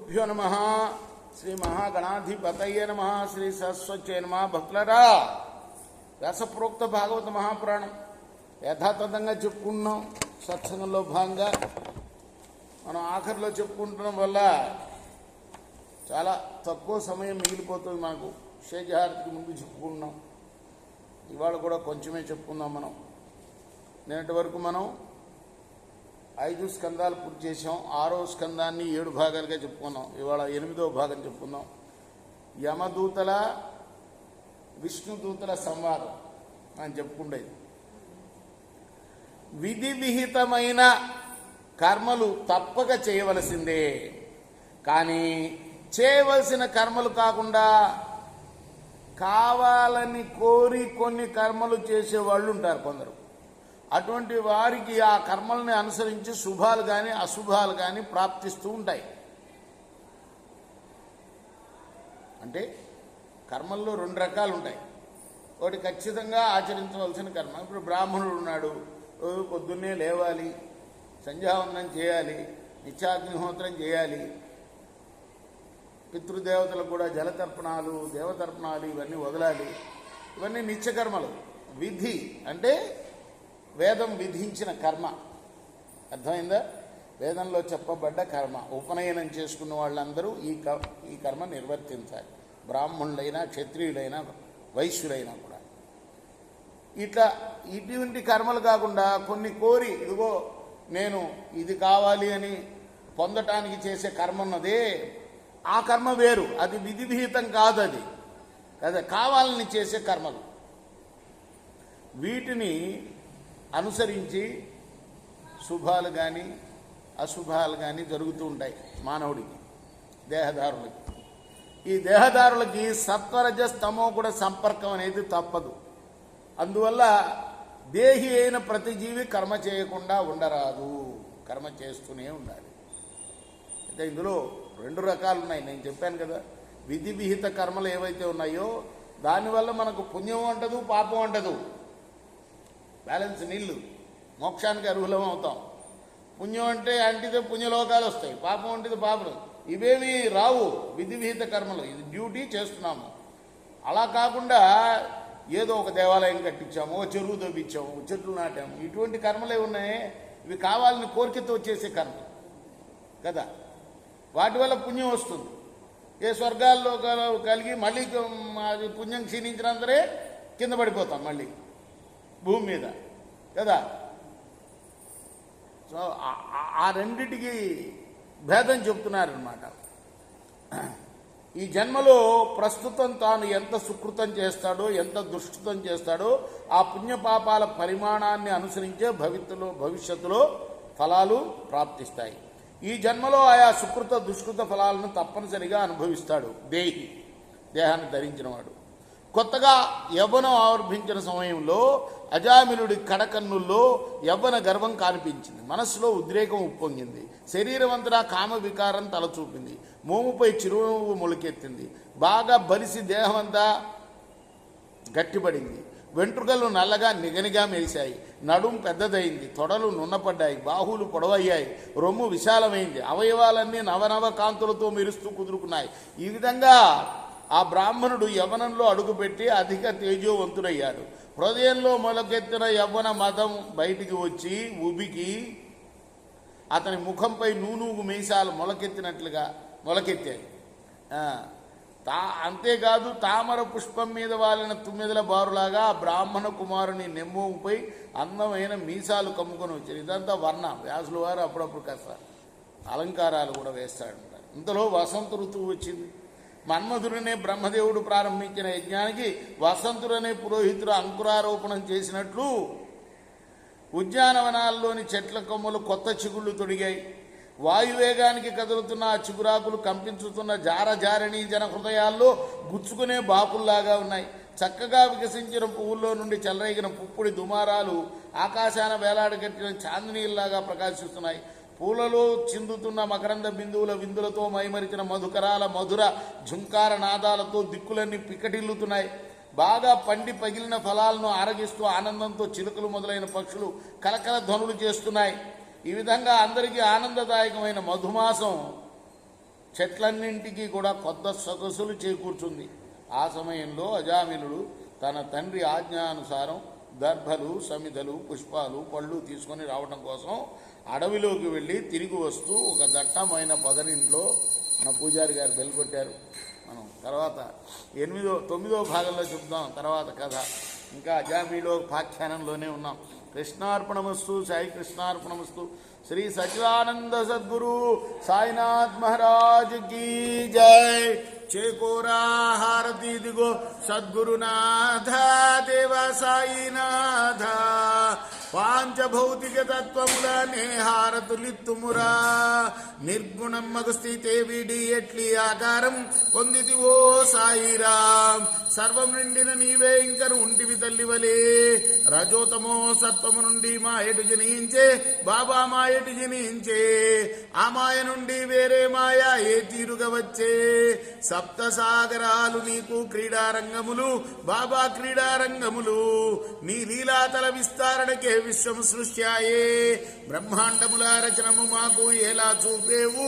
గురుభ్యో నమ. శ్రీ మహాగణాధిపతయే నమ. శ్రీ సరస్వత్యై నమ. భక్తులరా, వ్యాసప్రోక్త భాగవత మహాపురాణం యథాతథంగా చెప్పుకుంటున్నాం. సత్సంగంలో భాగంగా మనం ఆఖరిలో చెప్పుకుంటున్న వల్ల చాలా తక్కువ సమయం మిగిలిపోతుంది మనకు. శేషహారతికి ముందు చెప్పుకుంటున్నాం. ఇవాళ కూడా కొంచెమే చెప్పుకుందాం. మనం నిన్నటి వరకు మనం 5 స్కందాలు పూర్తి చేసాం. 6వ స్కందాన్ని 7 భాగాలుగా చెప్పుకున్నాం. ఇవాళ 8వ భాగం చెప్పుకుందాం. యమదూతల విష్ణుదూతల సంవాదం అని చెప్పుకుండేది. విధి విహితమైన కర్మలు తప్పక చేయవలసిందే, కానీ చేయవలసిన కర్మలు కాకుండా కావాలని కోరి కొన్ని కర్మలు చేసేవాళ్ళు ఉంటారు కొందరు. అటువంటి వారికి ఆ కర్మల్ని అనుసరించి శుభాలు కానీ అశుభాలు కానీ ప్రాప్తిస్తూ ఉంటాయి. అంటే కర్మల్లో 2 రకాలు ఉంటాయి. ఒకటి ఖచ్చితంగా ఆచరించవలసిన కర్మ. ఇప్పుడు బ్రాహ్మణుడు ఉన్నాడు, రోజు పొద్దున్నే లేవాలి, సంధ్యావందనం చేయాలి, నిత్యాగ్నిహోత్రం చేయాలి, పితృదేవతలకు కూడా జలతర్పణాలు దేవతర్పణాలు ఇవన్నీ వదలాలి. ఇవన్నీ నిత్యకర్మలు. విధి అంటే వేదం విధించిన కర్మ. అర్థమైందా? వేదంలో చెప్పబడ్డ కర్మ. ఉపనయనం చేసుకున్న వాళ్ళందరూ ఈ కర్మ నిర్వర్తించాలి. బ్రాహ్మణులైనా క్షత్రియులైనా వైశ్యులైనా కూడా. ఇటువంటి కర్మలు కాకుండా కొన్ని కోరి, ఇదిగో నేను ఇది కావాలి అని పొందటానికి చేసే కర్మ ఉన్నదే, ఆ కర్మ వేరు. అది విధి విహితం కాదు. అది కదా, కావాలని చేసే కర్మలు. వీటిని అనుసరించి శుభాలు కానీ అశుభాలు కానీ జరుగుతూ ఉంటాయి మానవుడికి, దేహదారులకి. ఈ దేహదారులకి సత్వరజస్తమో కూడా సంపర్కం అనేది తప్పదు. అందువల్ల దేహి అయిన ప్రతి జీవి కర్మ చేయకుండా ఉండరాదు, కర్మ చేస్తూనే ఉండాలి. అయితే ఇందులో 2 రకాలు ఉన్నాయి. నేను చెప్పాను కదా, విధి విహిత కర్మలు ఏవైతే ఉన్నాయో దానివల్ల మనకు పుణ్యం అంటదు, పాపం అంటదు. బ్యాలెన్స్ నీళ్ళు, మోక్షానికి అర్హులం అవుతాం. పుణ్యం అంటే అంటితే పుణ్యలోకాలు వస్తాయి, పాపం అంటితే పాపలు. ఇవేమీ రావు విధి విహిత కర్మలు. ఇది డ్యూటీ చేస్తున్నాము. అలా కాకుండా ఏదో ఒక దేవాలయం కట్టించాము, ఓ చెరువు తవ్వించాము, చెట్లు నాటాము, ఇటువంటి కర్మలే ఉన్నాయి. ఇవి కావాలని కోరికతో చేసే కర్మ కదా. వాటి వల్ల పుణ్యం వస్తుంది. ఏ స్వర్గాల్లో కలిగి మళ్ళీ అది పుణ్యం క్షీణించినంతరే కింద పడిపోతాం మళ్ళీ భూమి మీద కదా. సో ఆ రెండిటికి భేదం చెప్తున్నారన్నమాట. ఈ జన్మలో ప్రస్తుతం తాను ఎంత సుకృతం చేస్తాడో, ఎంత దుష్కృతం చేస్తాడో ఆ పుణ్యపాపాల పరిమాణాన్ని అనుసరించే భవిష్యత్తులో ఫలాలు ప్రాప్తిస్తాయి. ఈ జన్మలో ఆయా సుకృత దుష్కృత ఫలాలను తప్పనిసరిగా అనుభవిస్తాడు దేహాన్ని ధరించినవాడు. కొత్తగా యవ్వనం ఆవిర్భించిన సమయంలో అజామినుడి కడకన్నుల్లో యవ్వన గర్వం కనిపించింది. మనస్సులో ఉద్రేకం ఉప్పొంగింది. శరీరం అంతటా కామ వికారం తలచూపింది. మోముపై చిరునవ్వు మొలకెత్తింది. బాగా బలిసి దేహమంతా గట్టిపడింది. వెంట్రుకలు నల్లగా నిగనిగా మెరిశాయి. నడుం పెద్దదైంది. తొడలు నున్నపడ్డాయి. బాహువులు పొడవయ్యాయి. రొమ్ము విశాలమైంది. అవయవాలన్నీ నవనవ కాంతులతో మెరుస్తూ కుదురుకున్నాయి. ఈ విధంగా ఆ బ్రాహ్మణుడు యవ్వనంలో అడుగుపెట్టి అధిక తేజోవంతుడయ్యాడు. హృదయంలో మొలకెత్తిన యవ్వన మదం బయటికి వచ్చి ఉబికి అతని ముఖంపై నూనూగు మీసాలు మొలకెత్తాయి. అంతేకాదు, తామర పుష్పం మీద వాలిన తుమ్మెదల బారులాగా ఆ బ్రాహ్మణ కుమారుని నెమ్మూపై అందమైన మీసాలు కమ్ముకొని వచ్చారు. ఇదంతా వర్ణ. వ్యాసుల వారు అప్పుడప్పుడు కాస్త అలంకారాలు కూడా వేస్తాడంటారు. ఇంతలో వసంత ఋతువు వచ్చింది. మన్మధుడినే బ్రహ్మదేవుడు ప్రారంభించిన యజ్ఞానికి వసంతుడనే పురోహితుడు అంకురారోపణం చేసినట్లు ఉద్యానవనాల్లోని చెట్ల కొమ్మలు కొత్త చిగుళ్ళు తొడిగాయి. వాయువేగానికి కదులుతున్న ఆ చిగురాకులు కంపించుతున్న జారజారణి జన హృదయాల్లో గుచ్చుకునే బాకుల్లాగా ఉన్నాయి. చక్కగా వికసించిన పువ్వుల్లో నుండి చెలరేగిన పుప్పుడి దుమారాలు ఆకాశాన వేలాడగట్టిన చాందినీల్లాగా ప్రకాశిస్తున్నాయి. పూలలో చిందుతున్న మకరంద బిందువుల విందులతో మైమరిచిన మధుకరాల మధుర ఝుంకార నాదాలతో దిక్కులన్నీ పిక్కటిల్లుతున్నాయి. బాగా పండి పగిలిన ఫలాలను ఆరగిస్తూ ఆనందంతో చిలుకలు మొదలైన పక్షులు కలకల ధ్వనులు చేస్తున్నాయి. ఈ విధంగా అందరికీ ఆనందదాయకమైన మధుమాసం చెట్లన్నింటికీ కూడా కొత్త సొగసులు చేకూర్చుంది. ఆ సమయంలో అజామిలుడు తన తండ్రి ఆజ్ఞానుసారం దర్భలు, సమిధలు, పుష్పాలు, పళ్ళు తీసుకొని రావడం కోసం అడవిలోకి వెళ్ళి తిరిగి వస్తూ ఒక దట్టమైన పొదరింట్లో మన పూజారి గారు బెల్ కొట్టారు. మనం తర్వాత 9వ భాగంలో చెప్దాం తర్వాత కథ. ఇంకా అజామిలో పాఖ్యానంలోనే ఉన్నాం. కృష్ణార్పణమస్తు. సాయి కృష్ణార్పణమస్తు. శ్రీ సచిదానంద సద్గురు సాయినాథ్ మహారాజ్ की जय. చేకోరా హారతి దిగో సద్గురునాథ దేవ సాయినాథ. పాంచభౌతిక తత్వములనే హారతులిత్తుమురా. నిర్గుణం మగు స్థితే విడి ఎట్లి ఆకారం పొందితివో సాయిరాం. సర్వం నిండిన నీవే ఇంకను ఉంటివి తల్లివలే. రజోతమో సత్వము నుండి మాయటు జనించే బాబా మాయటు జనించే. ఆ మాయ నుండి వేరే మాయ ఏ తీరుగా వచ్చే. సప్త సాగరాలు నీకు క్రీడారంగములు బాబా క్రీడారంగములు. నీ లీలాతల విస్తారణకే విశ్వము సృష్ట్యాయే. బ్రహ్మాండముల రచనము మాకు ఎలా చూపేవు